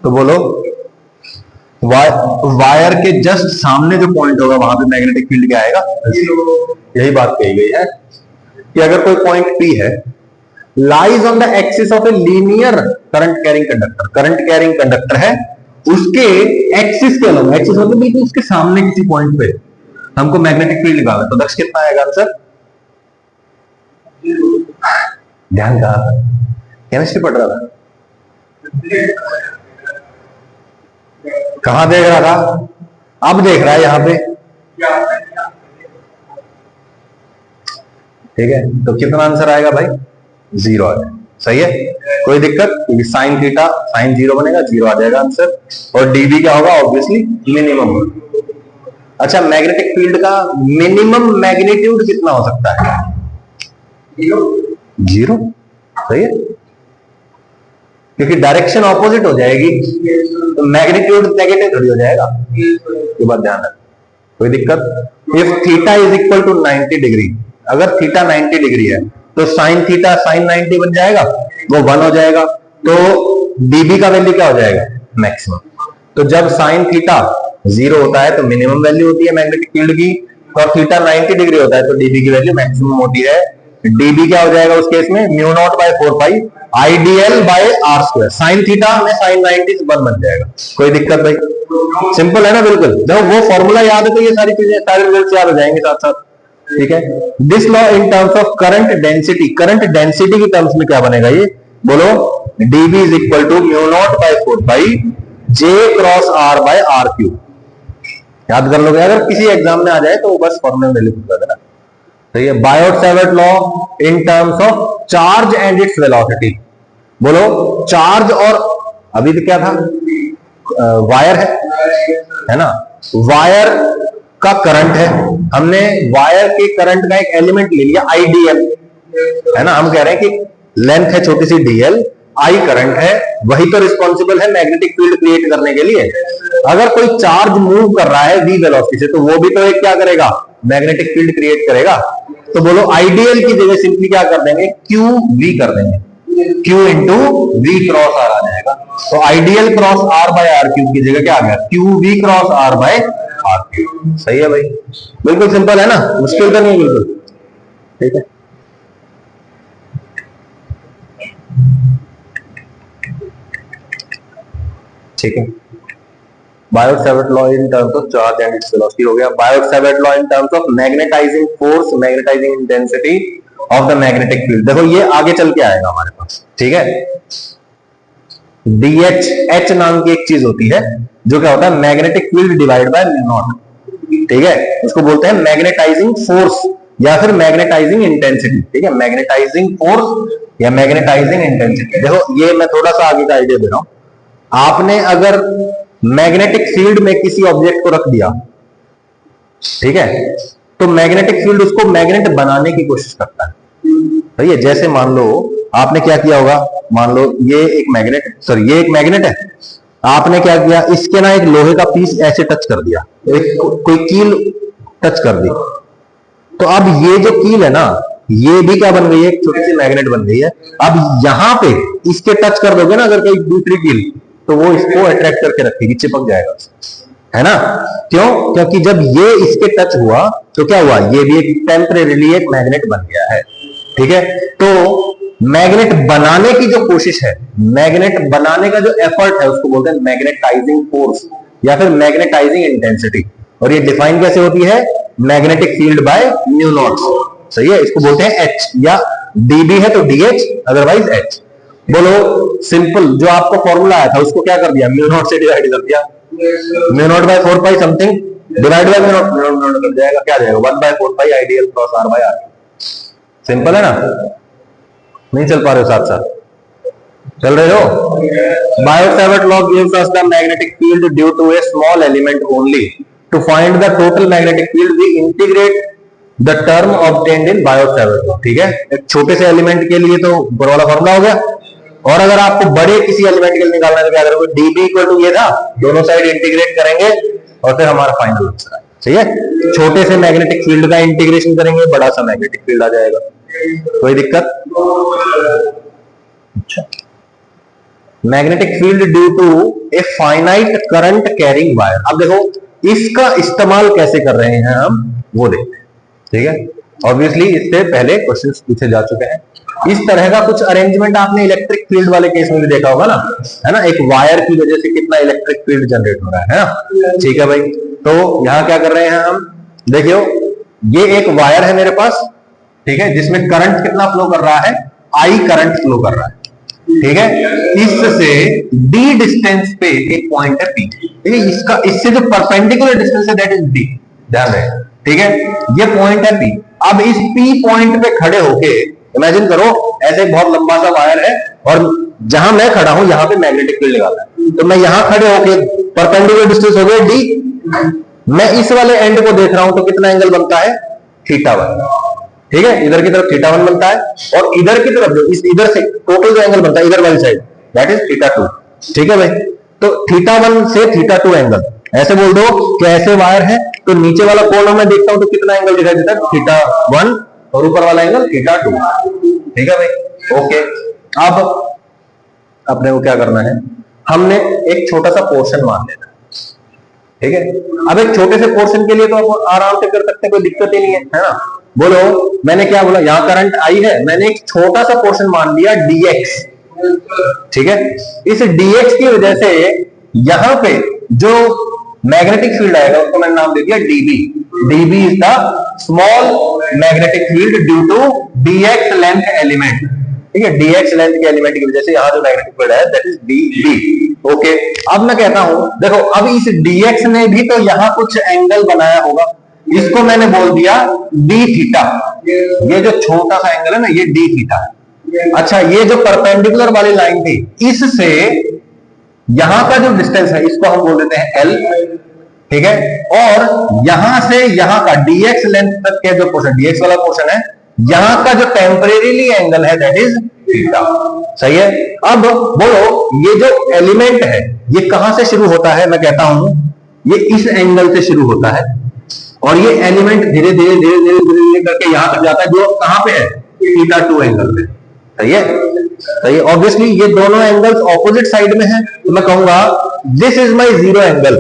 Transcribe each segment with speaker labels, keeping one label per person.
Speaker 1: तो बोलो वायर के जस्ट सामने जो पॉइंट होगा वहां पे मैग्नेटिक फील्ड क्या आएगा? यही बात कही गई है कि अगर कोई पॉइंट P है, lies on the axis of a linear current carrying conductor, current carrying conductor है, उसके एक्सिस के अलग, एक्सिस मतलब बिल्कुल उसके सामने किसी पॉइंट पे हमको मैग्नेटिक फील्ड निकालना है, तो दक्ष कितना आएगा आंसर? ध्यान कहा था, केमिस्ट्री पढ़ रहा था, कहां देख रहा था? अब देख रहा है यहां पे, ठीक है। तो कितना आंसर आएगा भाई? 0 आएगा। सही है, कोई दिक्कत? क्योंकि साइन थीटा, साइन 0 बनेगा, 0 आ जाएगा आंसर। और डीबी क्या होगा? Obviously minimum. अच्छा, मैग्नेटिक फील्ड का मिनिमम मैग्नीट्यूड कितना हो सकता है? 0। सही है, क्योंकि डायरेक्शन ऑपोजिट हो जाएगी तो मैग्नीट्यूड नेगेटिव थोड़ी हो जाएगा। ये बात ध्यान रखना, कोई दिक्कत? If theta is equal to 90 degree, अगर थीटा 90 डिग्री है तो साइन थीटा साइन 90 बन जाएगा, वो 1 हो जाएगा। तो डीबी का वैल्यू क्या हो जाएगा? मैक्सिमम। तो जब साइन थीटा 0 होता है तो मिनिमम वैल्यू होती है मैग्नेटिक फील्ड की, और थीटा 90 डिग्री होता है तो डीबी की वैल्यू मैक्सिमम होती है। डीबी क्या हो जाएगा उस केस में? Mu naught by 4 pi IDL by r square. Sine theta में साइन 90 से 1 बन जाएगा। कोई दिक्कत भाई? सिंपल है ना, बिल्कुल। जब वो फॉर्मूला याद है तो ये सारी चीजें, सारे रिजल्ट याद हो जाएंगे साथ साथ। ठीक है, this law in terms of current density, current density की टर्म्स में क्या बनेगा ये? बोलो, dB is equal to mu naught by 4 pi J cross r by r cube. याद कर लोगे, अगर किसी एग्जाम में आ जाए तो बस फॉर्मूला वैल्यू कर देना। तो ये Biot-Savart law in terms of charge and its velocity. बोलो, चार्ज और अभी तो क्या था? वायर है ना, वायर का करंट है, हमने वायर के करंट का एक एलिमेंट ले लिया आईडीएल, है ना। हम कह रहे हैं कि लेंथ है छोटी सी डीएल, आई करंट है, वही तो रिस्पॉन्सिबल है मैग्नेटिक फील्ड क्रिएट करने के लिए। अगर कोई चार्ज मूव कर रहा है v वेलोसिटी से, तो वो भी तो एक क्या करेगा? मैग्नेटिक फील्ड क्रिएट करेगा। तो बोलो, आइडियल की जगह सिंपली क्या कर देंगे? क्यू वी कर देंगे, Q into v cross r आ जाएगा। तो ideal cross r by r cube की जगह क्या आ गया? Q v cross r by r cube. सही है भाई, बिल्कुल सिंपल है ना, मुश्किल तो नहीं है बिल्कुल। ठीक है, ठीक है। Biot Savart law in terms of charge and its velocity हो गया। Biot Savart law in terms of magnetizing force, magnetizing intensity of the magnetic field. देखो ये आगे चल के आएगा हमारे पास, ठीक है। डीएच, एच नाम की एक चीज होती है जो क्या होता है? Magnetic field divide by mu not, ठीक है। उसको बोलते हैं मैग्नेटाइजिंग फोर्स या फिर मैग्नेटाइजिंग इंटेंसिटी, ठीक है। मैग्नेटाइजिंग फोर्स या मैग्नेटाइजिंग इंटेंसिटी। देखो ये मैं थोड़ा सा आगे का आइडिया दे रहा हूं। आपने अगर मैग्नेटिक फील्ड में किसी ऑब्जेक्ट को रख दिया, ठीक है, तो मैग्नेटिक फील्ड उसको मैग्नेट बनाने की कोशिश करता है। भैया जैसे मान लो आपने क्या किया होगा, मान लो ये एक मैग्नेट, सॉरी ये एक मैग्नेट है, आपने क्या किया, इसके ना एक लोहे का पीस ऐसे टच कर दिया, एक कोई कील टच कर दी, तो अब ये जो कील है ना, ये भी क्या बन गई है? एक छोटी सी मैग्नेट बन गई है। अब यहां पे इसके टच कर दोगे ना अगर कोई दूसरी कील, तो वो इसको अट्रैक्ट करके रखेगी, चिपक जाएगा, है ना। क्यों? क्योंकि जब ये इसके टच हुआ तो क्या हुआ? ये भी एक टेम्परेरीली एक मैग्नेट बन गया है, ठीक है। तो मैग्नेट बनाने की जो कोशिश है, मैग्नेट बनाने का जो एफर्ट है, उसको बोलते हैं मैग्नेटाइजिंग फोर्स या फिर मैग्नेटाइजिंग इंटेंसिटी। और ये डिफाइन कैसे होती है? Magnetic field bye mu not. सही है, इसको बोलते हैं एच, या डीबी है तो डीएच, अदरवाइज एच। बोलो, सिंपल जो आपको फॉर्मूला आया था उसको क्या कर दिया? म्यू नॉट से डिवाइड कर दिया, mu naught by 4 pi something divide by mu naught, mu naught कर जाएगा, क्या जाएगा? 1 by 4 pi ideal cross r by r. Simple है ना? नहीं चल पा रहे हो साथ साथ? चल रहे हो? Biot Savart law gives us the magnetic field due to a small element only. To find the total magnetic field we integrate the term obtained in Biot Savart law. ठीक है, एक छोटे से एलिमेंट के लिए तो ऊपर वाला फॉर्मूला हो गया, और अगर आपको बड़े किसी एलिमेंट के लिए निकालना है तो क्या करोगे? डीबी इक्वल टू ये था, दोनों साइड इंटीग्रेट करेंगे और फिर हमारा फाइनल आंसर है। ठीक है, छोटे से मैग्नेटिक फील्ड का इंटीग्रेशन करेंगे, बड़ा सा मैग्नेटिक फील्ड आ जाएगा। कोई दिक्कत? अच्छा, magnetic field due to a finite current carrying wire. अब देखो इसका इस्तेमाल कैसे कर रहे हैं हम वो देखते हैं, ठीक है। ऑब्वियसली इससे पहले क्वेश्चंस पूछे जा चुके हैं। इस तरह का कुछ अरेंजमेंट आपने इलेक्ट्रिक फील्ड वाले केस में भी देखा होगा ना, है ना, एक वायर की वजह से कितना इलेक्ट्रिक फील्ड जनरेट हो रहा है ना, ठीक है भाई। तो यहां क्या कर रहे हैं हम, देखियो ये एक वायर है मेरे पास, ठीक है, जिसमें करंट कितना फ्लो कर रहा है, आई करंट फ्लो कर रहा है, ठीक है। इससे डी डिस्टेंस पे एक पॉइंट है पी, ठीक है, इसका इससे जो परपेंडिकुलर डिस्टेंस है दैट इज डी, ध्यान रहे, ठीक है, ये पॉइंट है पी। अब इस पी पॉइंट पे खड़े होके इमेजिन करो ऐसे बहुत लंबा सा वायर है और जहां मैं खड़ा हूं यहां पे मैग्नेटिक फील्ड निकालना है, तो मैं यहां खड़े होके परपेंडिकुलर डिस्टेंस हो गया डी, मैं इस वाले एंड को देख रहा हूं तो कितना एंगल बनता है, θ1, ठीक है, इधर की तरफ θ1 बनता है और इधर की तरफ जो इधर से टोटल जो एंगल बनता है इधर वाली साइड दैट इज θ2, ठीक है भाई। तो θ1 से θ2 एंगल, ऐसे बोल दो कि ऐसे वायर है तो नीचे वाला कोण मैं देखता हूं तो कितना एंगल दिखाई देता है, θ1, और ऊपर वाला एंगल θ2, ठीक है भाई। ओके, अब अपने को क्या करना है, हमने एक छोटा सा पोर्शन मान लेना, ठीक है। अब एक छोटे से पोर्शन के लिए तो आप आराम से कर सकते हैं, कोई दिक्कत ही नहीं है ना। बोलो मैंने क्या बोला, यहां करंट आई है, मैंने एक छोटा सा पोर्शन मान लिया dx, ठीक है। इस dx की वजह से यहां पे जो मैग्नेटिक फील्ड आएगा उसको मैंने नाम दे दिया dB। dB is the small magnetic field due to dx length element, ठीक है, dx लेंथ के एलिमेंट की वजह से यहां जो मैग्नेटिक फील्ड है दैट इज dB। ओके, अब मैं कहता हूं देखो, अब इस dx ने भी तो यहां कुछ एंगल बनाया होगा, इसको मैंने बोल दिया d थीटा, ये जो छोटा सा एंगल है ना ये d थीटा। अच्छा, ये जो परपेंडिकुलर वाली लाइन थी इससे यहां का जो डिस्टेंस है इसको हम बोल देते हैं l, ठीक है, और यहां से यहां का dx लेंथ तक के जो पोर्शन dx वाला पोर्शन है यहां का जो टेम्परेरीली एंगल है दैट इज थीटा, सही है। अब बोलो ये जो एलिमेंट है ये कहां से शुरू होता है, मैं कहता हूं ये इस एंगल से शुरू होता है और ये एलिमेंट धीरे धीरे धीरे धीरे धीरे करके यहां तक जाता है जो कहां पे है, θ2 एंगल पे, सही है, सही है। ऑब्वियसली ये दोनों एंगल्स ऑपोजिट साइड में है, तो मैं कहूंगा this is my zero angle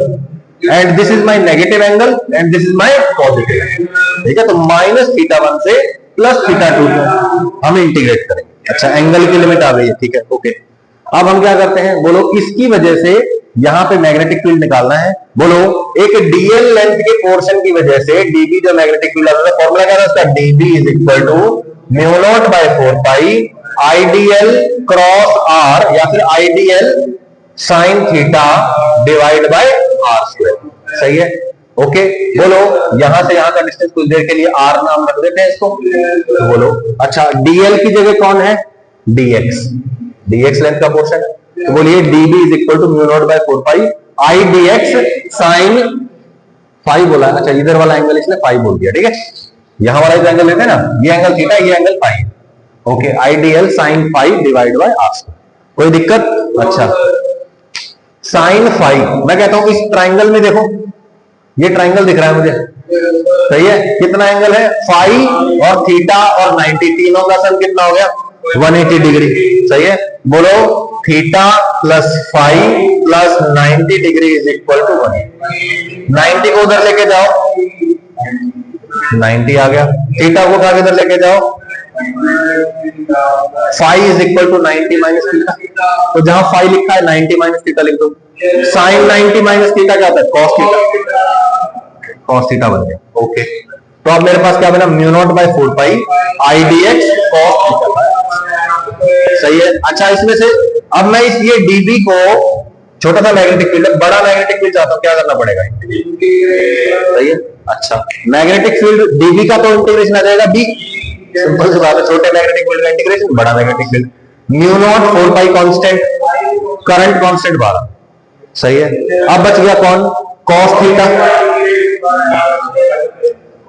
Speaker 1: and this is my negative angle and this is my positive angle, ठीक है। तो माइनस θ1 से प्लस θ2 को हम इंटीग्रेट करेंगे। अच्छा, एंगल की लिमिट आ गई है, ठीक है, ओके। अब हम क्या करते हैं, बोलो इसकी वजह से यहां पे मैग्नेटिक फील्ड निकालना है। बोलो एक dl लेंथ के पोर्शन की वजह से dB जो मैग्नेटिक फील्ड आता है, फॉर्मूला क्या था उसका, dB is equal to mu naught by 4 pi IDL cross r या फिर IDL sine theta divide by r square, सही है, ओके। बोलो यहां से यहां का डिस्टेंस कुछ देर के लिए r नाम रख देते हैं इसको, तो बोलो अच्छा dl की जगह कौन है, dx, dx लेंथ का पोर्शन है, तो बोलिए dB is equal to mu naught by 4 pi I dx sine phi बोला, अच्छा इधर वाला एंगल इसने फाई बोल दिया, ठीक है, यहां वाला जो एंगल लेते हैं ना ये एंगल थीटा, ये angle phi, okay, IDL sine phi divide by r square, कोई दिक्कत। अच्छा, साइन फाई, मैं कहता हूं इस ट्राइंगल में देखो ये ट्राइंगल दिख रहा है मुझे, सही है, कितना एंगल है, फाई और थीटा और 90, तीनों का सम कितना हो गया, 180 डिग्री, सही है। बोलो theta plus phi plus 90 degree is equal to 180। 90 को उधर लेके जाओ, 90 आ गया, थीटा को उठा के इधर लेके जाओ, phi is equal to 90 minus theta, तो जहां फाई लिखा है 90 माइनस थीटा लिख दो, साइन 90 माइनस थीटा क्या होता है, कॉस थीटा, कॉस थीटा बन गया, ओके। तो अब मेरे पास क्या बना, mu naught by 4 pi IDX cos theta, सही है। अच्छा, इसमें से अब मैं इस ये dB को, छोटा सा मैग्नेटिक फील्ड, बड़ा मैग्नेटिक फील्ड चाहता हूं, क्या करना पड़ेगा, सही है। अच्छा, मैग्नेटिक फील्ड dB का तो इंटीग्रेशन आ जाएगा b, सिंपल सी बात है, छोटे मैग्नेटिक फील्ड का इंटीग्रेशन बड़ा मैग्नेटिक फील्ड, म्यू नॉट 4 पाई कांस्टेंट, करंट कांस्टेंट 12, सही है। अब बच गया कौन, कॉस थीटा।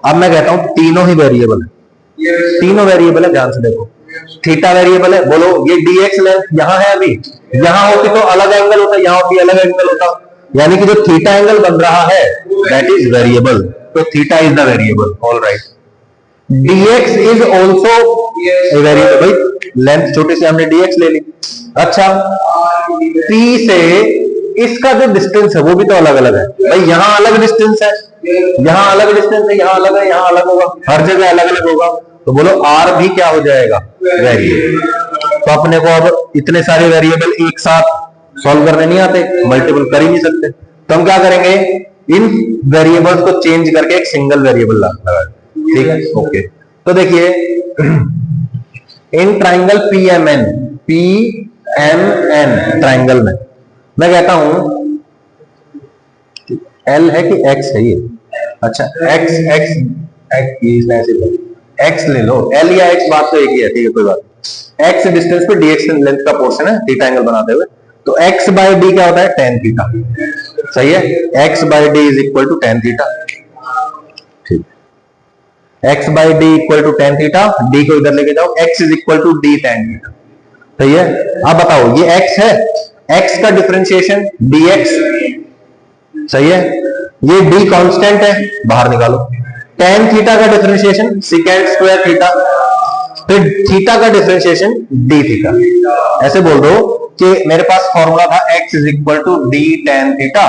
Speaker 1: अब मैं कहता हूं तीनों ही वेरिएबल है, तीनों वेरिएबल है, ध्यान से देखो, थीटा वेरिएबल है, बोलो ये dx लेंथ यहां है, अभी यहां होती तो अलग एंगल होता, यहां होती अलग एंगल होता, यानी कि जो थीटा एंगल बन रहा है दैट इज वेरिएबल, तो theta is the variable, all right. dx is also variable, भाई लेंथ छोटी सी हमने dx ले ली। अच्छा, p से इसका जो डिस्टेंस है वो भी तो अलग अलग है भाई। यहाँ अलग डिस्टेंस है, यहाँ अलग डिस्टेंस है, यहाँ अलग है, यहाँ अलग होगा, हर जगह अलग अलग होगा। तो बोलो आर भी क्या हो जाएगा, वेरिएबल। तो अपने को अब इतने सारे वेरिएबल एक साथ सॉल्व करने नहीं आते, मल्टीपल कर ही नहीं सकते। तो हम क्या करेंगे, इन वेरिएबल्स को चेंज करके एक सिंगल वेरिएबल लगा, ठीक है। ओके, तो देखिए in triangle PMN, PMN triangle में मैं कहता हूं एल है कि एक्स है ये, अच्छा एक्स एक्स एक्स ले लो, एल या एक्स बात तो एक ही है, ठीक है कोई बात। एक्स डिस्टेंस पे डी एक्स लेंथ का पोर्शन है थीटा एंगल बनाते हुए, तो एक्स बाय डी क्या होता है, टेन थीटा, सही है। X by d is equal to tan theta, ठीक। X by d equal to tan theta, d को इधर लेके जाओ, x is equal to d tan theta, सही है। अब बताओ ये एक्स है, एक्स का डिफरेंशिएशन dx, सही है। ये d कांस्टेंट है, बाहर निकालो। tan थीटा का डिफरेंशिएशन सेकेंड स्क्वायर थीटा, फिर थीटा का डिफरेंशिएशन d थीटा। ऐसे बोल दो कि मेरे पास फॉर्मूला था x is equal to d tan theta,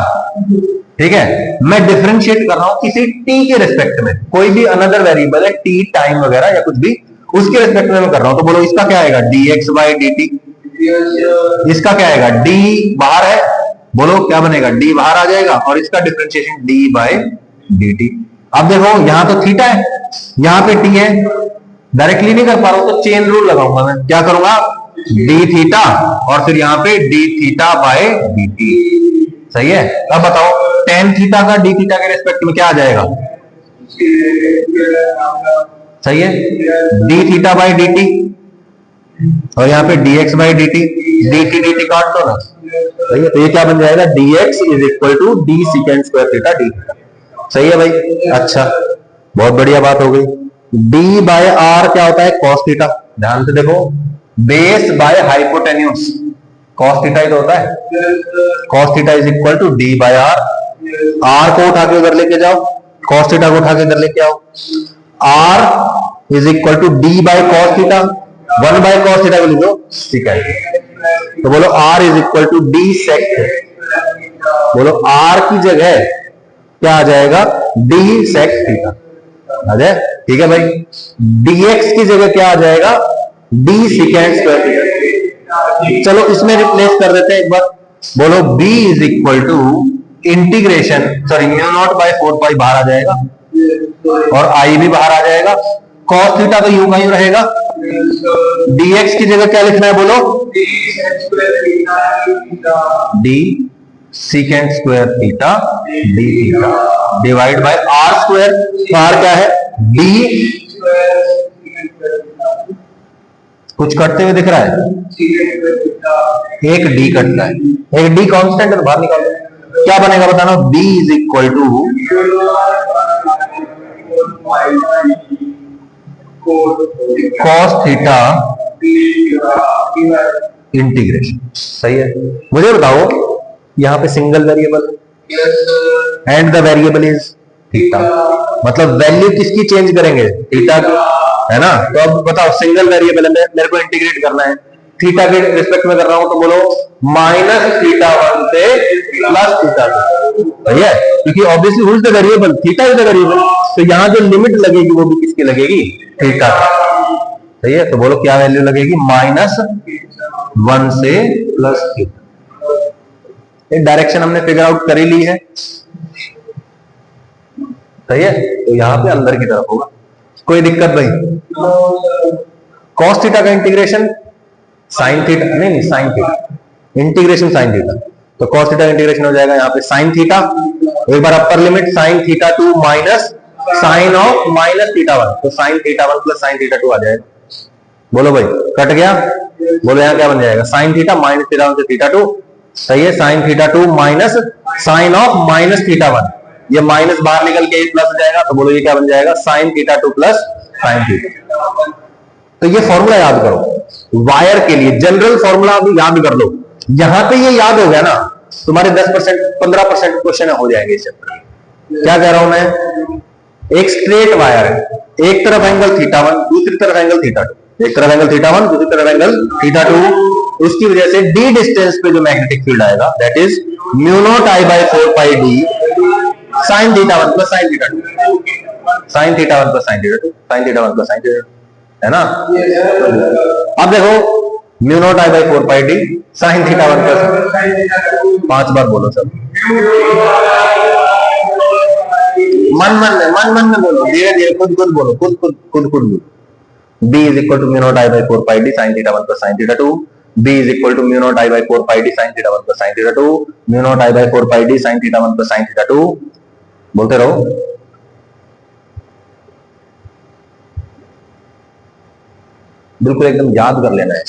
Speaker 1: ठीक है। मैं डिफरेंशिएट कर रहा हूं किसी t के रिस्पेक्ट में, कोई भी अनदर वेरिएबल है t टाइम वगैरह या कुछ भी, उसके रिस्पेक्ट में मैं कर रहा हूं। तो बोलो इसका क्या आएगा, dx बाई dt। इसका क्या आएगा, d बाहर है, बोलो क्या बनेगा, d बाहर आ जाएगा, और इसका डिफरेंशिएशन d बाय dt। अब देखो यहां तो थीटा है, यहां पे t है, डायरेक्टली नहीं कर पा रहा हूं तो चेन रूल लगाऊंगा। मैं क्या करूंगा, d थीटा और फिर यहां पे d थीटा बाय dt, सही है। अब बताओ tan थीटा का d थीटा के रिस्पेक्ट में क्या आ जाएगा, सही है, d थीटा बाय dt, और यहाँ पे dx बाई dt, dt काट दो ना, सही है। तो ये क्या बन जाएगा, dx is equal to d second square theta d, सही है भाई। अच्छा, बहुत बढ़िया बात हो गई। d बाय आर क्या होता है, cos थीटा, ध्यान से देखो, base by hypotenuse, cos theta ही तो होता है। cos theta is equal to d by r, r को उठा के उधर लेके जाओ, cos थीटा को उठा के इधर लेके आओ, r is equal to d by cos theta, 1 by cos theta को लिख दो सेकंड। तो बोलो r is equal to d sec, बोलो r की जगह क्या आ जाएगा, d सेक थीटा आ जाए, ठीक है भाई। dx की जगह क्या आ जाएगा, d सेकेंड स्क्वायर थीटा। चलो इसमें रिप्लेस कर देते हैं एक बार, बोलो b is equal to integration, sorry mu naught by 4 pi बाहर आ जाएगा, और i भी बाहर आ जाएगा, cos थीटा तो यूं का यूं रहेगा, dx की जगह क्या लिखना है, बोलो d second square theta d theta divide by r square, तो r क्या है, d, कुछ कटते हुए दिख रहा है, एक d कटता है, एक d कांस्टेंट है, बाहर निकालो, क्या बनेगा बताना, b is equal to cos theta integration, सही है। मुझे बताओ यहां पे single variable and the variable is theta, मतलब वैल्यू किसकी चेंज करेंगे, थीटा की, है ना। तो अब बताओ सिंगल वेरिएबल है, मेरे को इंटीग्रेट करना है, थीटा के रिस्पेक्ट में कर रहा हूं, तो बोलो माइनस थीटा 1 से प्लस थीटा 2, सही है, क्योंकि obviously who is the variable, theta is the variable, तो यहां जो लिमिट लगेगी वो भी किसकी लगेगी, थीटा, सही है। तो बोलो क्या वैल्यू लगेगी, माइनस 1 से प्लस थीटा। एक डायरेक्शन हमने फिगर आउट कर ही ली है, सही है। तो यहां पे अंदर की तरफ होगा, कोई दिक्कत भाई। cos थीटा का इंटीग्रेशन साइन थीटा, नहीं sine theta, integration sine theta, तो cos थीटा इंटीग्रेशन हो जाएगा यहाँ पे साइन थीटा, एक बार upper limit sine theta 2 minus sine of minus theta 1, तो sine theta 1 plus sine theta 2 आ जाएगा। बोलो भाई कट गया, बोलो यहाँ क्या बन जाएगा, साइन थीटा माइनस थीटा 1 से थीटा 2, सही है, sine theta 2 minus sine of minus theta 1, ये माइनस बाहर निकल के प्लस हो जाएगा, तो बोलो ये क्या बन जाएगा, sign theta 2 plus sine theta. तो ये फॉर्मूला याद करो वायर के लिए, जनरल फॉर्मूला अभी याद कर लो, यहां पे ये याद हो गया ना, तुम्हारे 10% 15% क्वेश्चन हो जाएंगे इस चैप्टर। क्या कह रहा हूं मैं, एक स्ट्रेट वायर है, एक तरफ एंगल थीटा 1, दूसरी तरफ एंगल थीटा 2, एक तरफ एंगल थीटा 1, दूसरी तरफ एंगल थीटा 2, उसकी वजह से डी डिस्टेंस पे जो मैग्नेटिक फील्ड आएगा that is mu naught I by 4 pi D sine theta 1 plus sine theta 2, sine theta 1 plus sine theta 2, sine theta 1 plus sine theta 2, है ना। अब देखो mu naught I by 4 pi D sine theta 1 plus, 5 बार बोलो सब, मन में बोलो, धीरे धीरे खुद बोलो, खुद बोलो। b is equal to mu naught I by 4 pi d sin theta 1 plus sin theta 2, b is equal to mu naught I by 4 pi d sin theta 1 plus sin theta 2, mu naught I by 4 pi d sin theta 1 plus sin theta 2, बोलते रहो। बिल्कुल एकदम याद कर लेना है।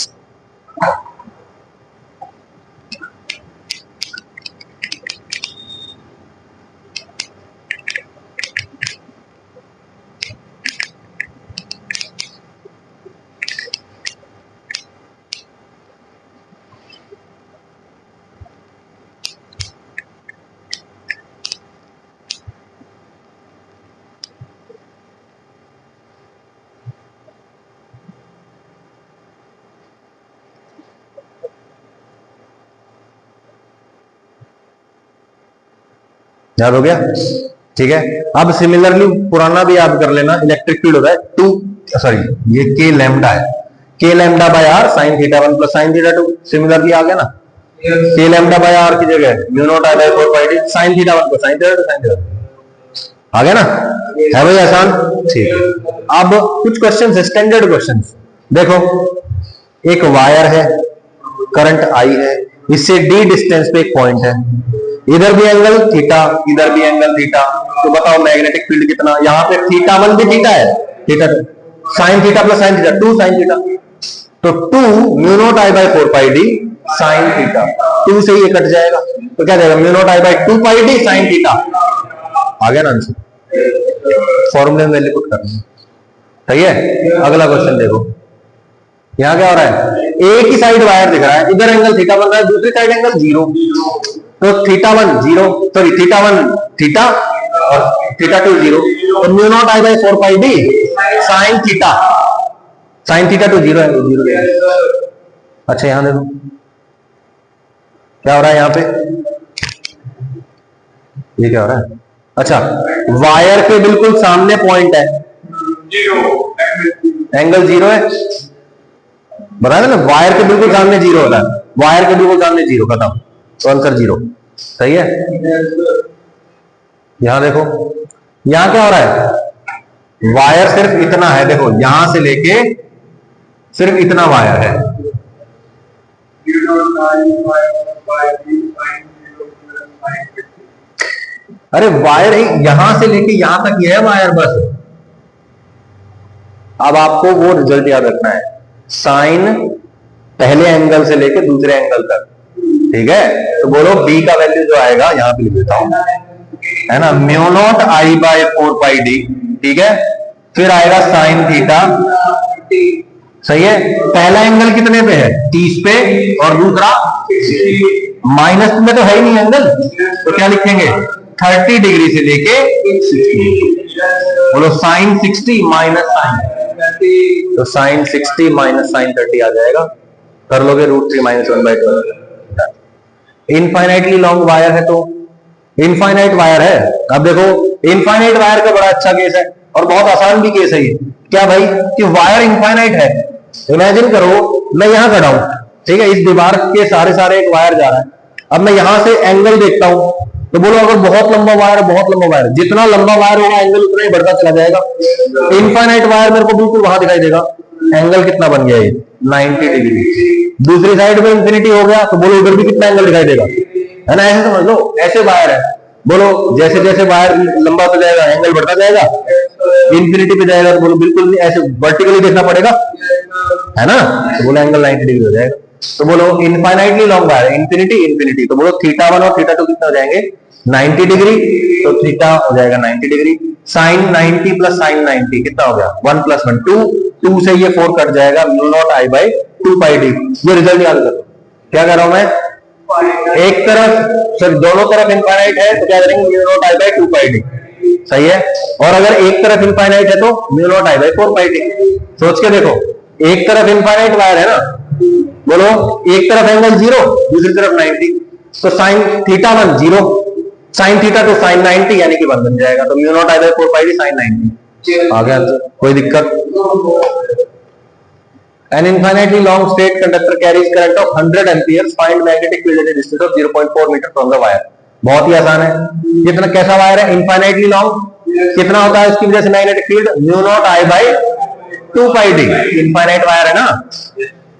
Speaker 1: याद हो गया, ठीक है। अब सिमिलरली पुराना भी याद कर लेना, इलेक्ट्रिक फील्ड होता है ये के लैम्डा है, k lambda by r sine theta 1 plus sine theta 2, similarly आ गया ना, के लैम्डा बाय आर की जगह mu naught I by 4 pi D sine theta 1 plus sine theta 2, sine theta आ गया ना, है भाई आसान, ठीक। अब कुछ क्वेश्चंस, स्टैंडर्ड क्वेश्चंस देखो, एक वायर है, करंट आई है, इससे डी डिस्टेंस पे एक पॉइंट है, इधर भी एंगल थीटा, इधर भी एंगल थीटा, तो बताओ मैग्नेटिक फील्ड कितना, यहाँ पे थीटा 1 भी थीटा है, theta 2, sine theta plus sine theta 2 sine theta, तो 2 mu naught I by 4 pi D sine theta, 2 से ये कट जाएगा, तो क्या जाएगा mu naught I by 2 pi D sine theta, आ गया ना आंसर, फॉर्मूले में वैल्यू पुट करना, सही है। अगला क्वेश्चन देखो, यहाँ क्या हो रहा है, एक ही साइड वायर दिख रहा है, इधर एंगल थीटा बन रहा है, दूसरी साइड एंगल 0, तो थीटा 1 0, सॉरी थीटा 1 थीटा और थीटा 2 0, तो mu naught I by 4 pi D sine theta 2 0 है, 0। अच्छा यहां देखो क्या हो रहा है, यहां पे ये क्या हो रहा है, अच्छा वायर के बिल्कुल सामने पॉइंट है, एंगल 0 है, बताया ना, वायर के बिल्कुल सामने 0 होता है, वायर के बिल्कुल सामने 0, खत्म, तो आंसर 0, सही है। यहां देखो, यहां क्या हो रहा है, वायर सिर्फ इतना है, देखो यहां से लेके सिर्फ इतना वायर है, अरे वायर यहां से लेके यहां तक ये है वायर बस। अब आपको वो रिजल्ट याद रखना है, साइन पहले एंगल से लेके दूसरे एंगल तक, ठीक है। तो बोलो बी का वैल्यू जो आएगा, यहां पे लिख देता हूं, है ना, mu naught I by 4 pi D, ठीक है, फिर आएगा साइन थीटा, सही है। पहला एंगल कितने पे है, 30 पे, और दूसरा माइनस में तो है ही नहीं एंगल, तो क्या लिखेंगे 30 डिग्री से लेके 60, बोलो साइन 60 माइनस साइन, तो साइन 60 माइनस साइन 30 आ जाएगा, कर लोगे √3 माइनस 1/12। इनफाइनाइटली लॉन्ग वायर है, तो इनफाइनाइट वायर है, अब देखो इनफाइनाइट वायर का बड़ा अच्छा केस है और बहुत आसान भी केस है ये, क्या भाई कि वायर इनफाइनाइट है, इमेजिन करो मैं यहां खड़ा हूं, ठीक है, इस दीवार के सारे एक वायर जा रहा है, अब मैं यहां से एंगल देखता हूं, तो बोलो अगर बहुत लंबा वायर है, बहुत लंबा वायर, जितना लंबा वायर होगा एंगल उतना ही बढ़ता चला जाएगा, इनफाइनाइट वायर मेरे को बिल्कुल वहां दिखाई देगा, एंगल कितना बन गया ये 90 डिग्री, दूसरी साइड में इंफिनिटी हो गया, तो बोलो उधर भी कितना एंगल दिखाई देगा, है ना, ऐसे समझ लो, ऐसे वायर है, बोलो जैसे जैसे वायर लंबा हो जाएगा एंगल बढ़ता जाएगा, इंफिनिटी पे जाएगा, तो बोलो बिल्कुल ऐसे वर्टिकली देखना पड़ेगा, है ना, तो बोलो एंगल 90 डिग्री हो जाएगा। तो बोलो इनफाइनाइटली लॉन्ग वायर, इंफिनिटी, तो बोलो थीटा 1 और थीटा 2 कितना हो जाएंगे 90 डिग्री, तो थीटा हो जाएगा 90 डिग्री, साइन 90 प्लस साइन 90 कितना हो गया 1 + 1 2 से ये 4 कट जाएगा, mu naught I by 2 pi D. ये रिजल्ट याद करो, क्या कर रहा हूं मैं, एक तरफ सर दोनों तरफ इनफाइनाइट है, तो क्या करेंगे mu naught I by 2 pi D, सही है, और अगर एक तरफ इनफाइनाइट है तो mu naught I by 4 pi D. सोच के देखो, एक तरफ इनफाइनाइट वायर है ना, बोलो एक तरफ एंगल 0, दूसरी तरफ 90, तो sine theta 1 0, sine theta two sine 90 यानी कि 1 बन जाएगा। तो mu naught I by 4 pi D sine 90 आ गया आंसर। कोई दिक्कत? An infinitely long straight conductor carries current of 100 amperes. Find magnetic field at a distance of 0.4 meter from the wire. बहुत ही आसान है। कितना कैसा वायर है? Infinitely long. कितना होता है उसकी वजह से magnetic field? Mu naught I by 2 pi D. Infinite wire है ना,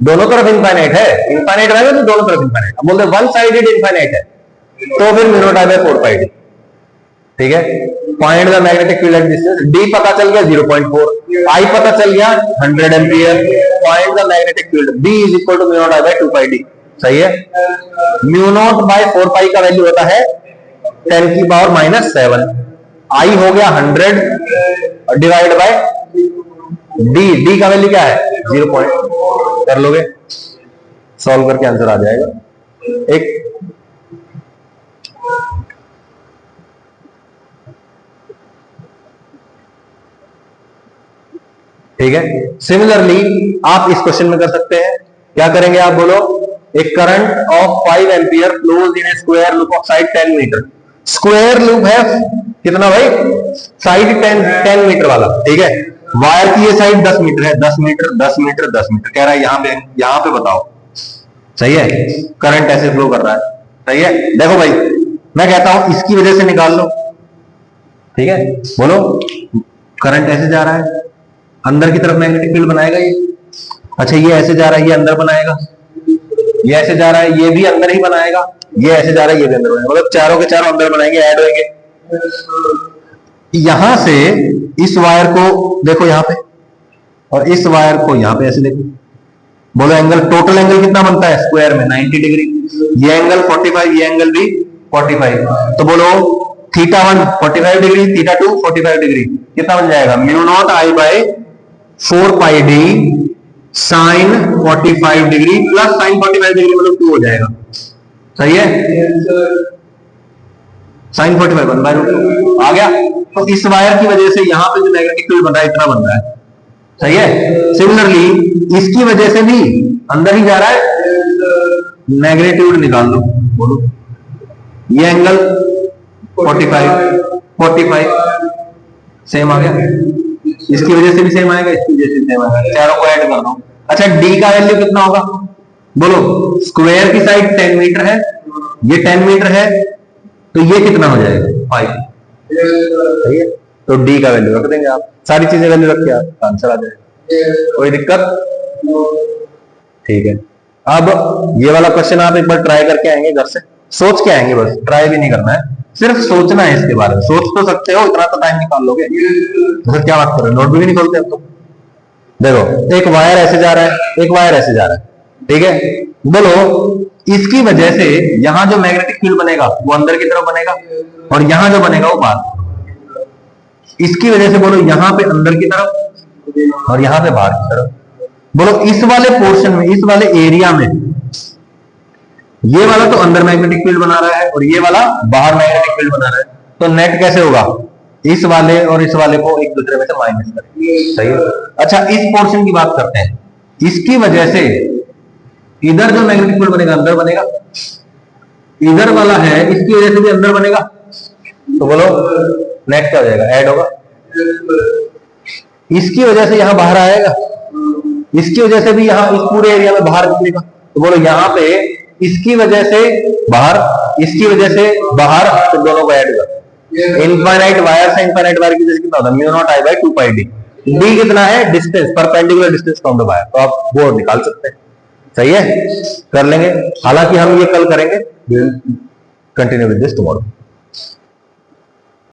Speaker 1: दोनों तरफ इनफाइनाइट है। इनफाइनाइट वायर है तो दोनों तरफ इनफाइनाइट। अब बोलते वन साइडेड इनफाइनाइट है तो फिर mu naught I by 4 pi D. ठीक है, find the magnetic field at distance. D पता चल गया 0.4, आई पता चल गया 100 ampere. Find the magnetic field B is equal to mu naught I by 2 pi D. सही है। म्यू नॉट बाय 4 पाई का वैल्यू होता है 10 की पावर माइनस 7। आई हो गया 100 डिवाइड बाय डी। डी का वैल्यू क्या है? 0. कर लोगे, सॉल्व करके आंसर आ जाएगा। एक ठीक है। सिमिलरली आप इस क्वेश्चन में कर सकते हैं। क्या करेंगे आप बोलो? एक current of 5 ampere flows in a square loop of side 10 metre. Square loop है कितना भाई? साइड 10 मीटर वाला। ठीक है, वायर की ये साइड 10 मीटर है। 10 मीटर 10 मीटर 10 मीटर कह रहा है। यहां पे बताओ। सही है, करंट ऐसे फ्लो कर रहा है। सही है, देखो भाई मैं कहता हूं इसकी वजह से निकाल लो। ठीक है, बोलो करंट ऐसे जा रहा है, अंदर की तरफ मैग्नेटिक फील्ड बनाएगा ये। अच्छा ये ऐसे जा रहा है, ये अंदर बनाएगा। ये ऐसे जा रहा है, ये भी अंदर ही बनाएगा। ये ऐसे जा रहा है, ये भी अंदर बनाएगा। मतलब चारों के चारों अंदर बनाएंगे, ऐड होंगे। यहां से इस वायर को देखो यहां पे, और इस वायर को यहां पे ऐसे देखो। बोलो एंगल, टोटल एंगल कितना बनता है स्क्वायर में? 90 डिग्री। ये एंगल 45, ये एंगल भी 45। तो बोलो थीटा 1 45 डिग्री, थीटा 2 45 डिग्री। कितना बन जाएगा? Mu naught I by 4 pi D sine 45 degree plus sine 45 degree मतलब 2 हो जाएगा। सही है, साइन 45 1 बाय रूट आ गया। तो इस वायर की वजह से यहां पे जो मैग्नेटिक फील्ड बन रहा है इतना बन रहा है। सही है। सिमिलरली इसकी वजह से भी अंदर ही जा रहा है। मैग्नेट्यूड निकाल लो। बोलो ये एंगल 45 सेम आ गया। इसकी वजह से भी सेम आएगा, इसकी वजह से सेम आएगा। चारों को ऐड कर दो। अच्छा डी का वैल्यू कितना होगा? बोलो स्क्वायर की साइड 10 मीटर है, ये 10 मीटर है, तो ये कितना हो जाएगा? 5। सही है, तो डी का वैल्यू रख देंगे आप। सारी चीजें वैल्यू रख के आप आंसर आ जाएगा। कोई दिक्कत? ठीक है। अब ये वाला क्वेश्चन आप एक बार ट्राई करके आएंगे, घर से सोच के आएंगे, बस ट्राई भी नहीं करना है, सिर्फ सोचना है इसके बारे में। सोच तो सकते हो, इतना तो टाइम निकाल लोगे। तो क्या बात कर रहे हो, नोट भी नहीं खोलते अब तो। देखो एक वायर ऐसे जा रहा है, एक वायर ऐसे जा रहा है। ठीक है, बोलो इसकी वजह से यहां जो मैग्नेटिक फील्ड बनेगा वो अंदर की तरफ बनेगा, और यहां जो बनेगा वो बाहर। इसकी वजह से बोलो यहां पे अंदर की तरफ और यहां पे बाहर की तरफ। बोलो इस वाले पोर्शन में, इस वाले एरिया में ये वाला तो अंदर मैग्नेटिक फील्ड बना रहा है और ये वाला बाहर मैग्नेटिक फील्ड बना रहा है, तो नेट कैसे होगा? इस वाले और इस वाले को एक दूसरे में से माइनस करेंगे। सही है। अच्छा इस पोर्शन की बात करते हैं। इसकी वजह से इधर जो मैग्नेटिक फील्ड बनेगा अंदर बनेगा, इधर वाला है इसकी वजह से भी अंदर बनेगा, तो बोलो नेट क्या हो जाएगा? ऐड होगा। इसकी वजह से यहां बाहर आएगा, इसकी वजह से भी यहां इस पूरे एरिया में बाहर निकलेगा, तो बोलो यहां पे इसकी वजह से बाहर, इसकी वजह से बाहर, तो दोनों को ऐड कर। इनफाइनाइट वायर से इनफाइनाइट वायर की वजह से कितना होता है? Mu naught I by 2 pi D. D कितना है? Distance, perpendicular distance from the wire, तो आप वो निकाल सकते हैं। सही है, कर लेंगे। हालांकि हम ये कल करेंगे, कंटिन्यू विद दिस टुमारो।